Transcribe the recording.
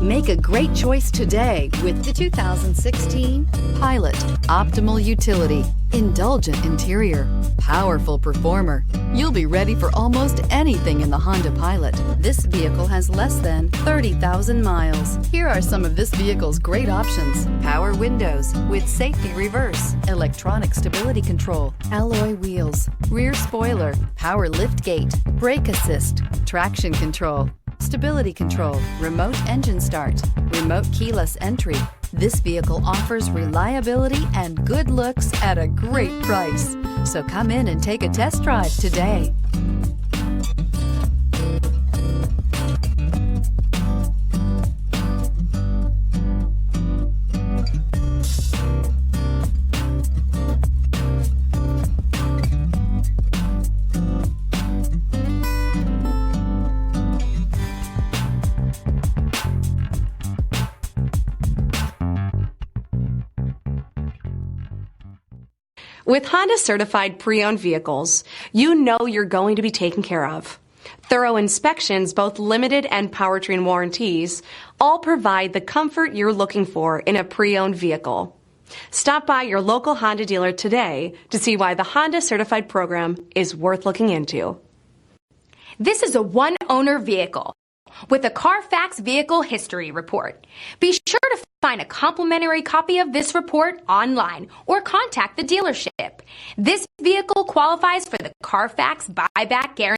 Make a great choice today with the 2016 Pilot. Optimal utility, indulgent interior, powerful performer. You'll be ready for almost anything in the Honda Pilot. This vehicle has less than 30,000 miles. Here are some of this vehicle's great options: power windows with safety reverse, electronic stability control, alloy wheels, rear spoiler, power lift gate, brake assist, traction control, stability control, remote engine start, remote keyless entry. This vehicle offers reliability and good looks at a great price. So come in and take a test drive today. With Honda certified pre-owned vehicles, you know you're going to be taken care of. Thorough inspections, both limited and powertrain warranties, all provide the comfort you're looking for in a pre-owned vehicle. Stop by your local Honda dealer today to see why the Honda certified program is worth looking into. This is a one-owner vehicle with a Carfax Vehicle History Report. Be sure to find a complimentary copy of this report online or contact the dealership. This vehicle qualifies for the Carfax buyback guarantee.